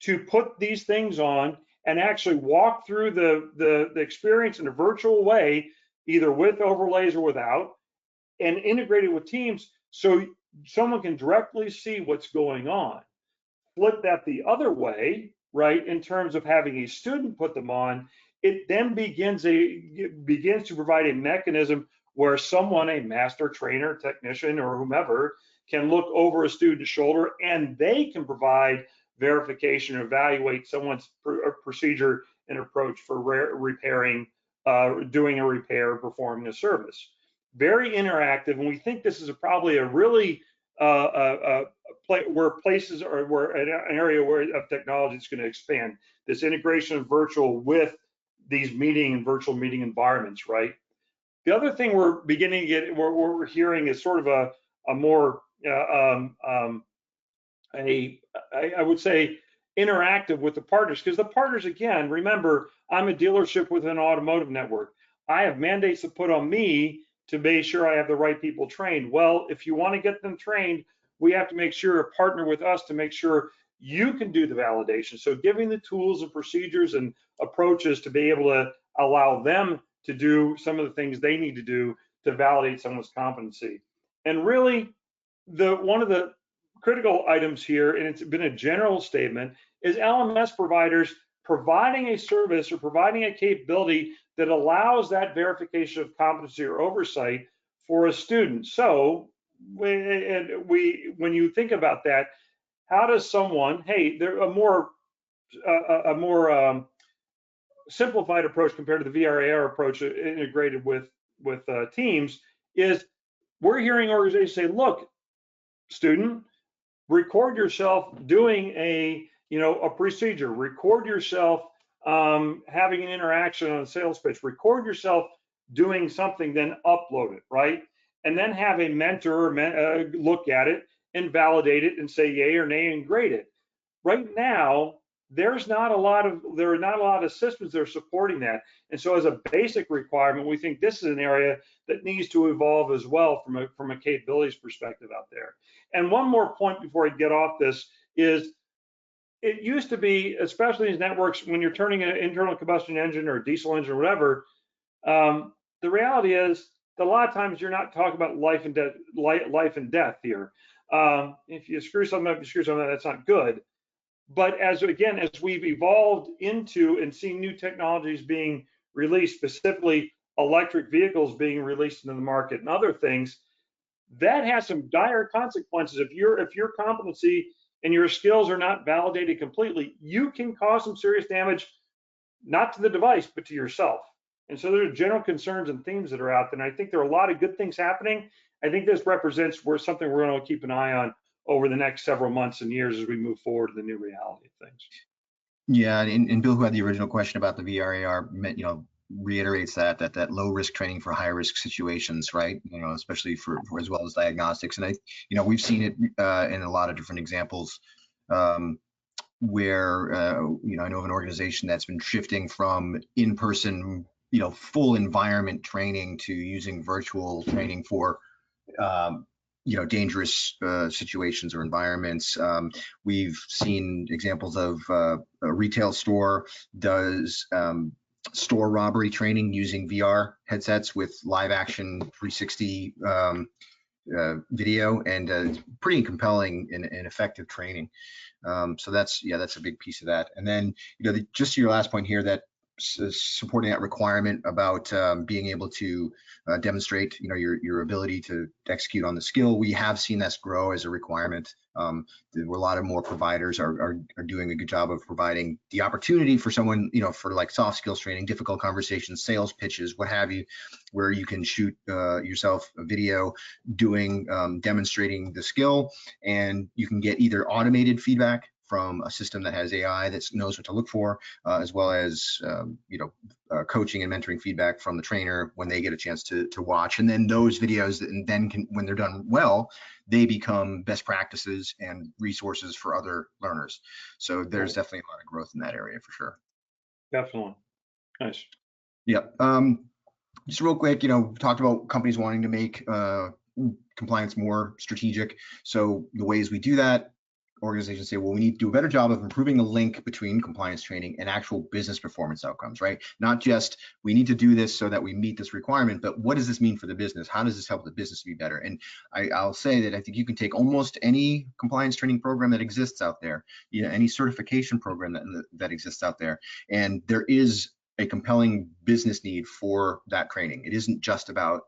C: to put these things on and actually walk through the experience in a virtual way, either with overlays or without, and integrated with Teams, so someone can directly see what's going on. Flip that the other way, right, in terms of having a student put them on, it then begins to provide a mechanism where someone, a master trainer, technician, or whomever, can look over a student's shoulder, and they can provide verification or evaluate someone's procedure and approach for repairing, doing a repair, performing a service. very interactive, and we think this is probably a really where places are where an area where of technology is going to expand. This integration of virtual with these meeting and virtual meeting environments, right? The other thing we're beginning to get, what we're hearing is sort of a more I would say interactive with the partners, because the partners, again, remember, I'm a dealership with an automotive network. I have mandates to put on me to make sure I have the right people trained. Well, if you want to get them trained, we have to make sure to partner with us to make sure you can do the validation. So giving the tools and procedures and approaches to be able to allow them to do some of the things they need to do to validate someone's competency. And really, one of the critical items here, and it's been a general statement, is LMS providers providing a service or providing a capability that allows that verification of competency or oversight for a student. So when you think about that, how does someone, hey, there a more simplified approach compared to the VRAR approach integrated with Teams is, we're hearing organizations say, look, student, record yourself doing a procedure, record yourself having an interaction on a sales pitch, record yourself doing something, then upload it, right? And then have a mentor look at it and validate it and say yay or nay and grade it. Right now, there are not a lot of systems that are supporting that. And so as a basic requirement, we think this is an area that needs to evolve as well from a capabilities perspective out there. And one more point before I get off this is, it used to be, especially in these networks, when you're turning an internal combustion engine or a diesel engine or whatever, the reality is that a lot of times you're not talking about life and death here. If you screw something up, that's not good. But as we've evolved into and seeing new technologies being released, specifically electric vehicles being released into the market and other things, that has some dire consequences. If your competency and your skills are not validated completely, you can cause some serious damage, not to the device, but to yourself. And so there are general concerns and themes that are out there. And I think there are a lot of good things happening. I think this represents something we're going to keep an eye on over the next several months and years as we move forward to the new reality of things.
B: Yeah, and Bill, who had the original question about the VRAR, reiterates that low risk training for high risk situations, right? Especially for as well as diagnostics. And we've seen it in a lot of different examples where I know of an organization that's been shifting from in-person, full environment training to using virtual training for dangerous situations or environments. We've seen examples of a retail store does store robbery training using VR headsets with live action 360 video, and pretty compelling and effective training. So that's a big piece of that. And then just to your last point here, that supporting that requirement about being able to demonstrate your ability to execute on the skill. We have seen this grow as a requirement. A lot of more providers are doing a good job of providing the opportunity for someone, for like soft skills training, difficult conversations, sales pitches, what have you, where you can shoot yourself a video doing demonstrating the skill, and you can get either automated feedback from a system that has AI that knows what to look for, as well as coaching and mentoring feedback from the trainer when they get a chance to watch. And then those videos, and then when they're done well, they become best practices and resources for other learners. So there's definitely a lot of growth in that area for sure.
C: Definitely. Nice.
B: Yep. Just real quick, talked about companies wanting to make compliance more strategic. So the ways we do that, organizations say, well, we need to do a better job of improving the link between compliance training and actual business performance outcomes, right? Not just we need to do this so that we meet this requirement, but what does this mean for the business? How does this help the business be better? And I'll say that I think you can take almost any compliance training program that exists out there, any certification program that exists out there, and there is a compelling business need for that training. It isn't just about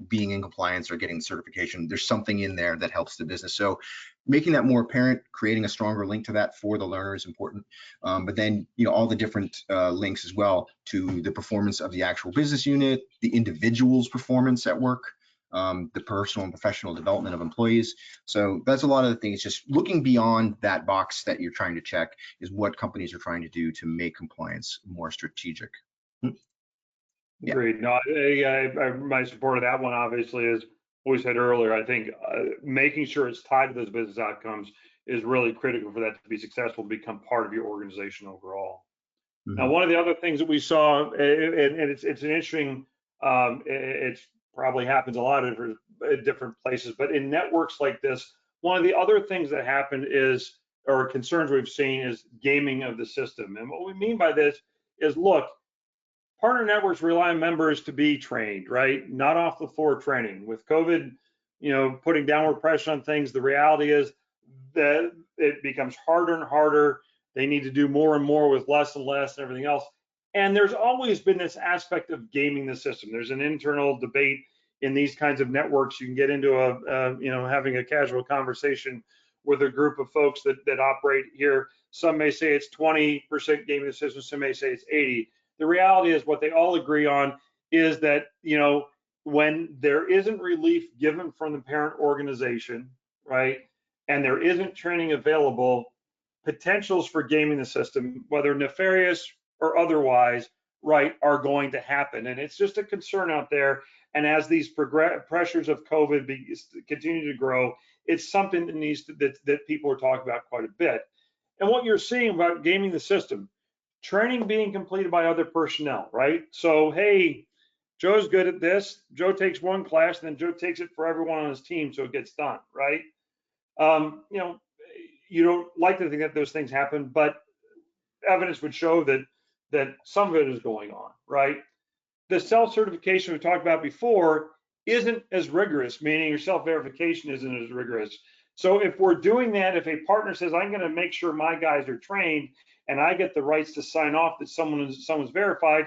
B: being in compliance or getting certification. There's something in there that helps the business. So making that more apparent, creating a stronger link to that for the learner is important. But then, all the different links as well to the performance of the actual business unit, the individual's performance at work, the personal and professional development of employees. So that's a lot of the things, just looking beyond that box that you're trying to check is what companies are trying to do to make compliance more strategic. Yeah.
C: Agreed. No, my support of that one obviously is what we said earlier. I think making sure it's tied to those business outcomes is really critical for that to be successful, become part of your organization overall. Now, one of the other things that we saw, and it's an interesting, it probably happens a lot of different places, but in networks like this, one of the other things that happened is, or concerns we've seen, is gaming of the system. And what we mean by this is, look, partner networks rely on members to be trained, right? Not off the floor training. With COVID, putting downward pressure on things, the reality is that it becomes harder and harder. They need to do more and more with less and less and everything else. And there's always been this aspect of gaming the system. There's an internal debate in these kinds of networks. You can get into having a casual conversation with a group of folks that operate here. Some may say it's 20% gaming the system. Some may say it's 80. The reality is what they all agree on is that, when there isn't relief given from the parent organization, right, and there isn't training available, potentials for gaming the system, whether nefarious or otherwise, right, are going to happen. And it's just a concern out there. And as these pressures of COVID continue to grow, it's something that that people are talking about quite a bit. And what you're seeing about gaming the system, training being completed by other personnel, right? So, hey, Joe's good at this. Joe takes one class, and then Joe takes it for everyone on his team, so it gets done, right? You don't like to think that those things happen, but evidence would show that some of it is going on, right? The self-certification we talked about before isn't as rigorous, meaning your self-verification isn't as rigorous. So if we're doing that, if a partner says, I'm going to make sure my guys are trained and I get the rights to sign off that someone's verified,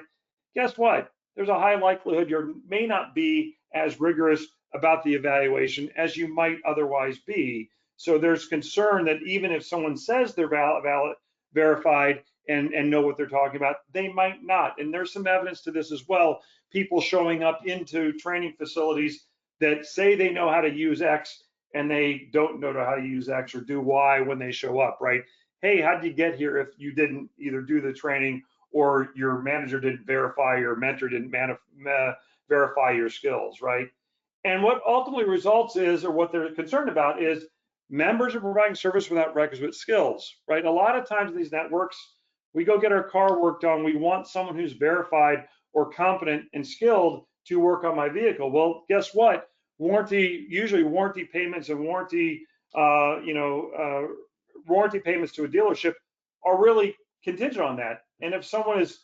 C: guess what? There's a high likelihood you may not be as rigorous about the evaluation as you might otherwise be. So there's concern that even if someone says they're verified and know what they're talking about, they might not. And there's some evidence to this as well. People showing up into training facilities that say they know how to use X and they don't know how to use X or do Y when they show up, right? Hey, how did you get here if you didn't either do the training or your manager didn't verify, your mentor didn't verify your skills, right? And what ultimately results is, or what they're concerned about is, members are providing service without requisite skills, right? A lot of times in these networks, we go get our car worked on, we want someone who's verified or competent and skilled to work on my vehicle. Well, guess what? Usually warranty payments and warranty payments to a dealership are really contingent on that. And if someone is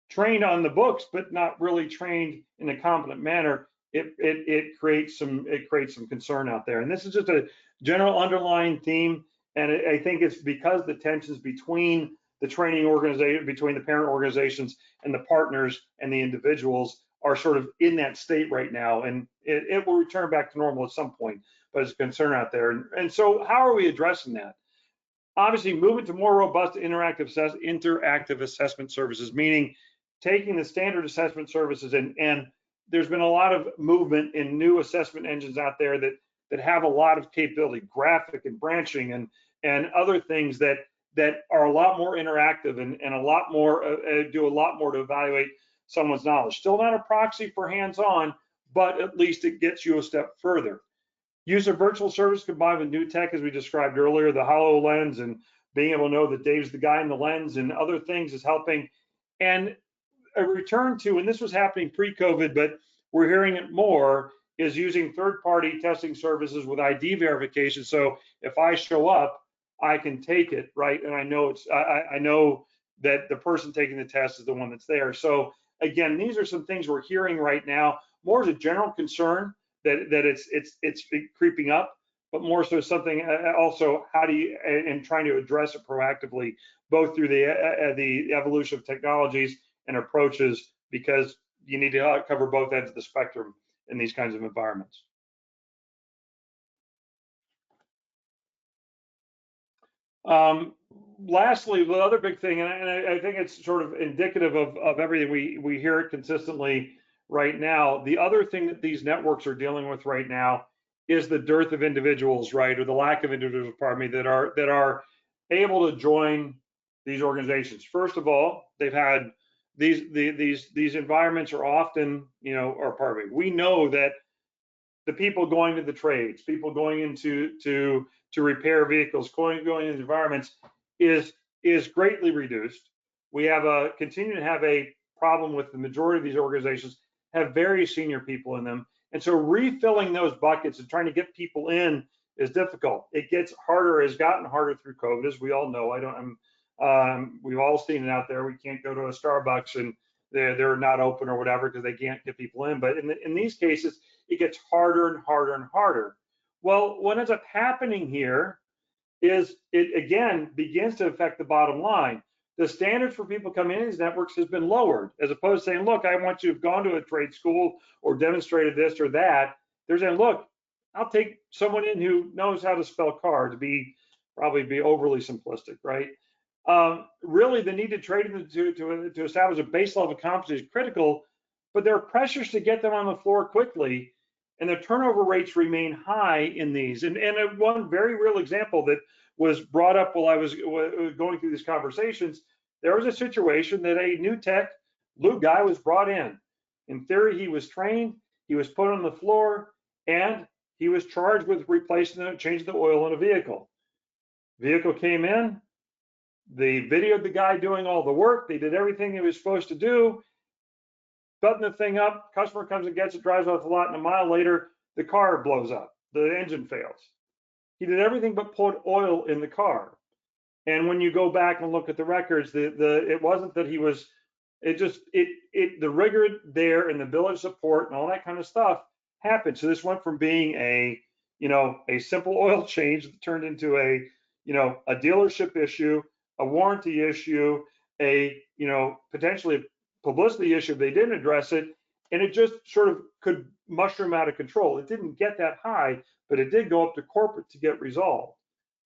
C: trained on the books but not really trained in a competent manner, it creates some concern out there. And this is just a general underlying theme, and I think it's because the tensions between the training organization, between the parent organizations and the partners and the individuals are sort of in that state right now, and it will return back to normal at some point, but it's a concern out there. And so how are we addressing that? Obviously, moving to more robust interactive assessment services, meaning taking the standard assessment services, and there's been a lot of movement in new assessment engines out there that have a lot of capability, graphic and branching and other things that are a lot more interactive and a lot more do a lot more to evaluate someone's knowledge. Still not a proxy for hands-on, but at least it gets you a step further. Use of virtual service combined with new tech, as we described earlier, the HoloLens and being able to know that Dave's the guy in the lens and other things is helping. And a return to, and this was happening pre-COVID, but we're hearing it more, is using third-party testing services with ID verification. So if I show up, I can take it, right? And I know I know that the person taking the test is the one that's there. So again, these are some things we're hearing right now, more as a general concern that it's creeping up, but more so something also how do you, and trying to address it proactively, both through the evolution of technologies and approaches, because you need to cover both ends of the spectrum in these kinds of environments. Lastly, the other big thing, and I think it's sort of indicative of everything, we hear it consistently, right now. The other thing that these networks are dealing with right now is the dearth of individuals, right, or the lack of individuals, pardon me, that are able to join these organizations. First of all, they've had these environments are often, or pardon me, we know that the people going to the trades, people going into to repair vehicles, going into environments is greatly reduced. We have continue to have a problem with the majority of these organizations have very senior people in them, and so refilling those buckets and trying to get people in is difficult. It gets harder, has gotten harder through COVID, as we all know. We've all seen it out there. We can't go to a Starbucks and they're not open or whatever because they can't get people in. But in these cases, it gets harder and harder and harder. Well, what ends up happening here is it again begins to affect the bottom line. The standards for people coming in these networks has been lowered, as opposed to saying, look, I want you to have gone to a trade school or demonstrated this or that. They're saying, look, I'll take someone in who knows how to spell car, to probably be overly simplistic, right? Really, the need to training to establish a base level of competency is critical, but there are pressures to get them on the floor quickly, and the turnover rates remain high in these. And one very real example that was brought up while I was going through these conversations, there was a situation that a new tech, blue guy, was brought in. In theory, he was trained, he was put on the floor, and he was charged with changing the oil in a vehicle. Vehicle came in, they videoed the guy doing all the work, they did everything he was supposed to do, button the thing up, customer comes and gets it, drives off the lot, and a mile later, the car blows up, the engine fails. He did everything but put oil in the car. And when you go back and look at the records, it wasn't that he was, the rigor there and the village support and all that kind of stuff happened. So this went from being a simple oil change that turned into a dealership issue, a warranty issue, potentially a publicity issue if they didn't address it, and it just sort of could mushroom out of control. It didn't get that high, but it did go up to corporate to get resolved,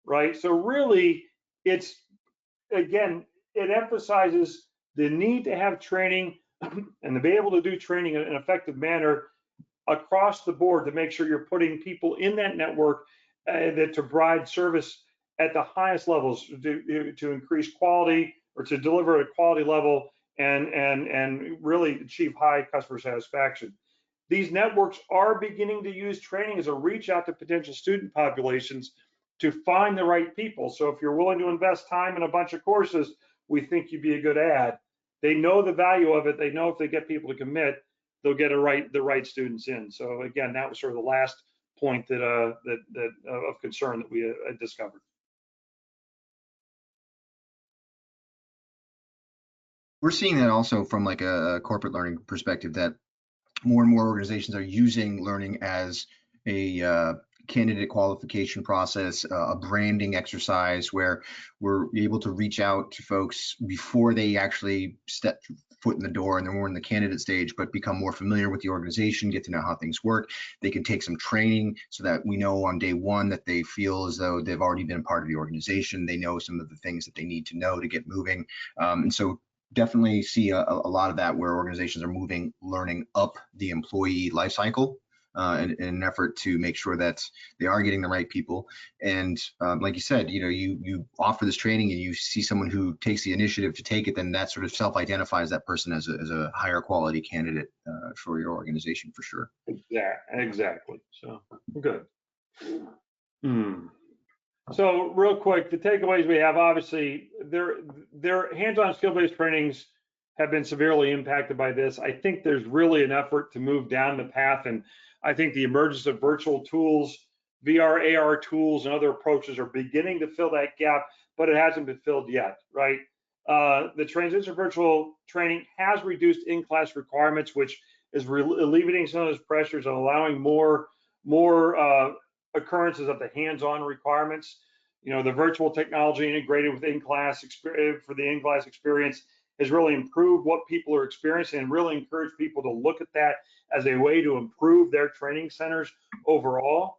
C: right? So really, it emphasizes the need to have training and to be able to do training in an effective manner across the board to make sure you're putting people in that network that to provide service at the highest levels to increase quality or to deliver at a quality level and really achieve high customer satisfaction. These networks are beginning to use training as a reach out to potential student populations to find the right people. So if you're willing to invest time in a bunch of courses, we think you'd be a good ad. They know the value of it. They know if they get people to commit, they'll get the right students in. So again, that was sort of the last point that of concern that we discovered.
B: We're seeing that also from like a corporate learning perspective, that more and more organizations are using learning as a candidate qualification process, a branding exercise where we're able to reach out to folks before they actually step foot in the door and they're more in the candidate stage, but become more familiar with the organization, get to know how things work. They can take some training so that we know on day one that they feel as though they've already been part of the organization. They know some of the things that they need to know to get moving. And so definitely see a lot of that where organizations are moving learning up the employee life cycle in an effort to make sure that they are getting the right people. And like you said, you offer this training and you see someone who takes the initiative to take it, then that sort of self-identifies that person as a higher quality candidate for your organization for sure.
C: Yeah, exactly. So good. So real quick, the takeaways we have, obviously, their hands-on skill-based trainings have been severely impacted by this. I think there's really an effort to move down the path, and I think the emergence of virtual tools, VR, AR tools, and other approaches are beginning to fill that gap, but it hasn't been filled yet, right? The transition to virtual training has reduced in-class requirements, which is alleviating some of those pressures and allowing more occurrences of the hands-on requirements. The virtual technology integrated with in-class experience for the in-class experience has really improved what people are experiencing and really encouraged people to look at that as a way to improve their training centers overall.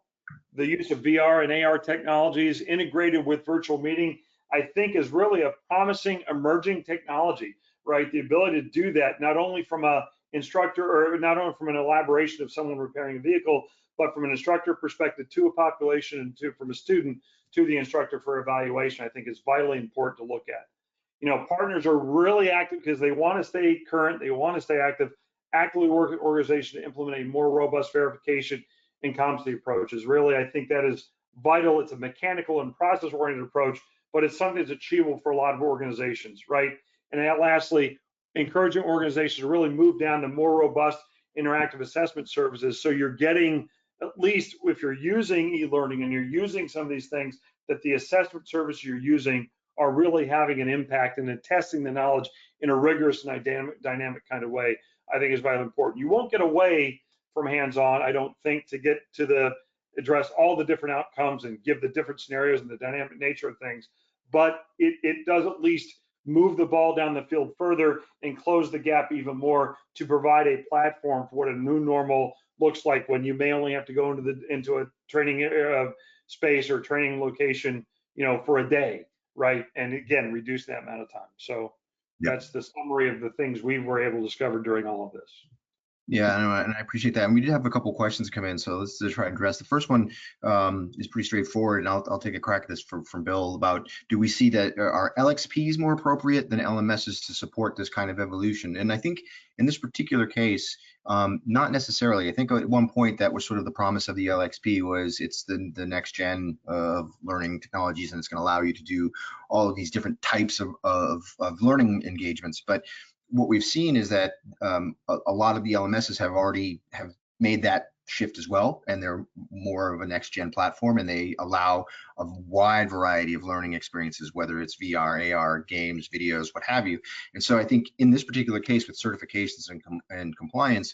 C: The use of VR and AR technologies integrated with virtual meeting, I think, is really a promising emerging technology, right? The ability to do that not only from a instructor, or not only from an elaboration of someone repairing a vehicle, but from an instructor perspective to a population and from a student to the instructor for evaluation, I think is vitally important to look at. Partners are really active because they want to stay current, they want to stay active, actively work with organization to implement a more robust verification and competency approaches. Really, I think that is vital. It's a mechanical and process-oriented approach, but it's something that's achievable for a lot of organizations, right? And then lastly, encouraging organizations to really move down to more robust interactive assessment services. So you're getting, at least if you're using e-learning and you're using some of these things, that the assessment services you're using are really having an impact, and then testing the knowledge in a rigorous and dynamic kind of way, I think is vitally important. You won't get away from hands-on, I don't think, to get to address all the different outcomes and give the different scenarios and the dynamic nature of things, but it does at least move the ball down the field further and close the gap even more to provide a platform for what a new normal looks like, when you may only have to go into a training space or training location, for a day, right? And again, reduce that amount of time. So that's the summary of the things we were able to discover during all of this.
B: Yeah, and I appreciate that. And we did have a couple questions come in, so let's try to address. The first one is pretty straightforward, and I'll take a crack at this from Bill about, do we see that are LXPs more appropriate than LMSs to support this kind of evolution? And I think in this particular case, not necessarily. I think at one point that was sort of the promise of the LXP was it's the next gen of learning technologies, and it's going to allow you to do all of these different types of learning engagements. But what we've seen is that a lot of the LMSs have made that shift as well, and they're more of a next gen platform, and they allow a wide variety of learning experiences, whether it's VR, AR, games, videos, what have you. And so I think in this particular case with certifications and compliance,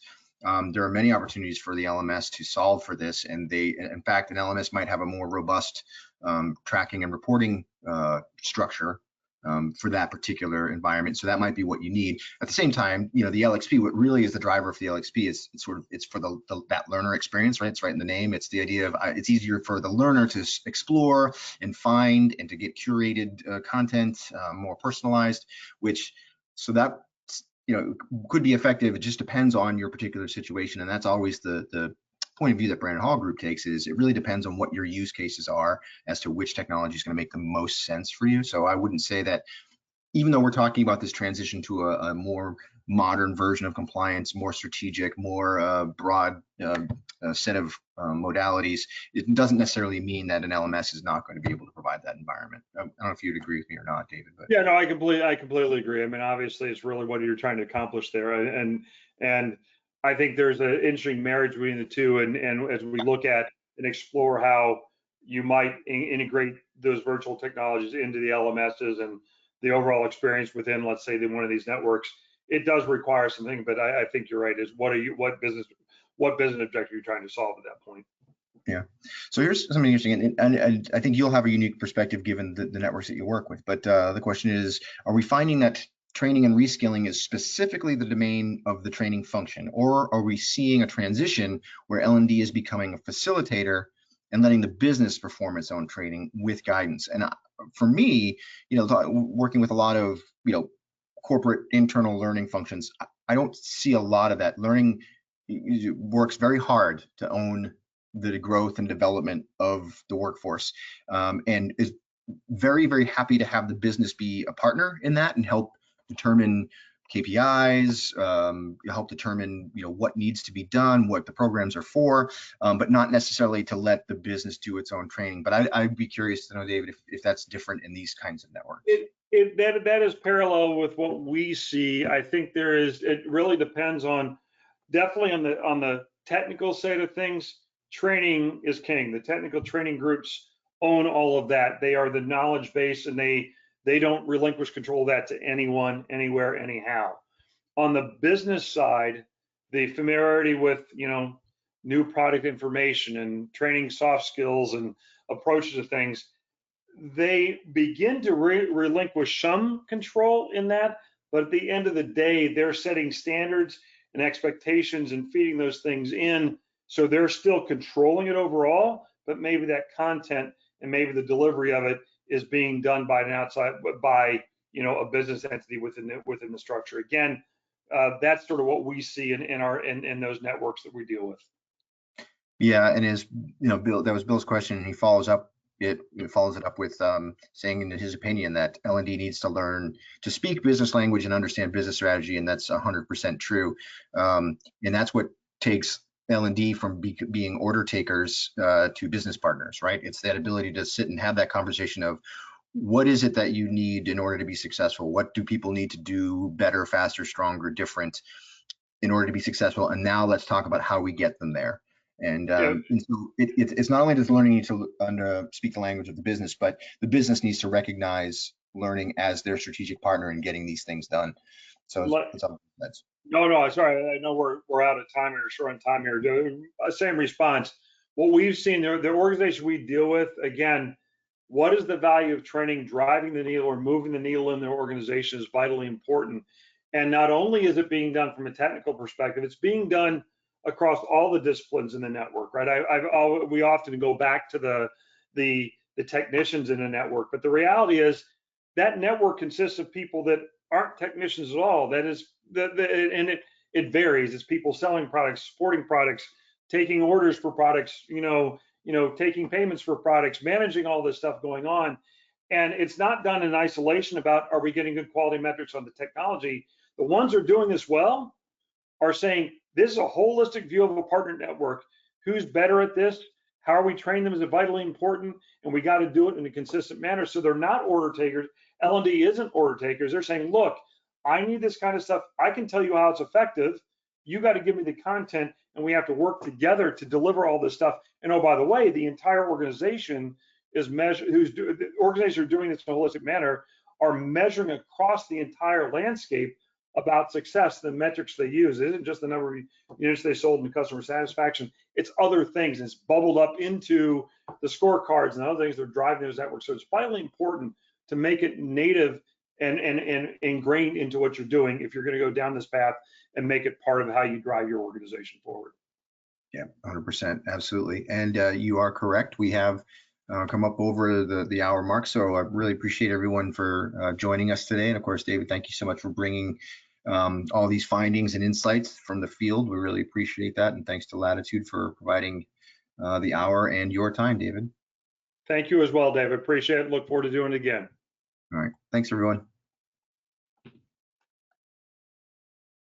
B: there are many opportunities for the LMS to solve for this, and in fact, an LMS might have a more robust tracking and reporting structure for that particular environment. So that might be what you need. At the same time, the LXP, what really is the driver for the LXP is it's for that learner experience, right? It's right in the name. It's the idea of it's easier for the learner to explore and find and to get curated content, more personalized, so that could be effective. It just depends on your particular situation, and that's always the point of view that Brandon Hall Group takes. Is it really depends on what your use cases are as to which technology is going to make the most sense for you. So I wouldn't say that, even though we're talking about this transition to a more modern version of compliance, more strategic, more broad set of modalities, it doesn't necessarily mean that an LMS is not going to be able to provide that environment. I don't know if you'd agree with me or not, David. But
C: yeah, no, I completely agree. I mean, obviously, it's really what you're trying to accomplish there, and I think there's an interesting marriage between the two, and as we look at and explore how you might integrate those virtual technologies into the LMSs and the overall experience within, let's say, one of these networks, it does require something. But I think you're right. Is what business objective you're trying to solve at that point?
B: Yeah. So here's something interesting, and I think you'll have a unique perspective given the networks that you work with. But the question is, are we finding that training and reskilling is specifically the domain of the training function, or are we seeing a transition where L&D is becoming a facilitator and letting the business perform its own training with guidance? And for me, working with a lot of corporate internal learning functions, I don't see a lot of that. Learning works very hard to own the growth and development of the workforce, and is very, very happy to have the business be a partner in that and help determine KPIs, help determine what needs to be done, what the programs are for, but not necessarily to let the business do its own training. But I'd be curious to know, David, if that's different in these kinds of networks.
C: That is parallel with what we see. I think it really depends on, definitely on the technical side of things. Training is king. The technical training groups own all of that. They are the knowledge base, and they don't relinquish control of that to anyone, anywhere, anyhow. On the business side, the familiarity with new product information and training soft skills and approaches to things, they begin to relinquish some control in that. But at the end of the day, they're setting standards and expectations and feeding those things in. So they're still controlling it overall, but maybe that content and maybe the delivery of it is being done by an outside, a business entity within the structure. Again, that's sort of what we see in those networks that we deal with.
B: Yeah, and as Bill, that was Bill's question, and he follows it up with saying in his opinion that L&D needs to learn to speak business language and understand business strategy, and that's 100% true. And that's what takes L&D from being order takers to business partners, right? It's that ability to sit and have that conversation of what is it that you need in order to be successful? What do people need to do better, faster, stronger, different in order to be successful? And now let's talk about how we get them there. And so it's not only does learning need to speak the language of the business, but the business needs to recognize learning as their strategic partner in getting these things done. So it's all that's.
C: No, sorry. I know we're out of time here, short on time here. Same response. What we've seen, the organization we deal with, again, what is the value of training, driving the needle or moving the needle in their organization is vitally important. And not only is it being done from a technical perspective, it's being done across all the disciplines in the network, right? We often go back to the technicians in the network, but the reality is that network consists of people that aren't technicians at all. That is, and it varies. It's people selling products, supporting products, taking orders for products, taking payments for products, managing all this stuff going on. And it's not done in isolation about, are we getting good quality metrics on the technology? The ones who are doing this well are saying, this is a holistic view of a partner network. Who's better at this? How are we training them is vitally important, and we got to do it in a consistent manner. So they're not order takers. L&D isn't order takers. They're saying, look, I need this kind of stuff. I can tell you how it's effective. You got to give me the content, and we have to work together to deliver all this stuff. And oh, by the way, the entire organization is the organizations who are doing this in a holistic manner are measuring across the entire landscape about success. The metrics they use isn't just the number of units they sold and customer satisfaction. It's other things. It's bubbled up into the scorecards and other things that are driving those networks. So it's vitally important to make it native and ingrained into what you're doing if you're going to go down this path and make it part of how you drive your organization forward.
B: Yeah, 100%, absolutely. And you are correct. We have come up over the hour mark, so I really appreciate everyone for joining us today. And of course, David, thank you so much for bringing all these findings and insights from the field. We really appreciate that, and thanks to Latitude for providing the hour and your time, David.
C: Thank you as well, David. Appreciate it. Look forward to doing it again.
B: All right, thanks everyone.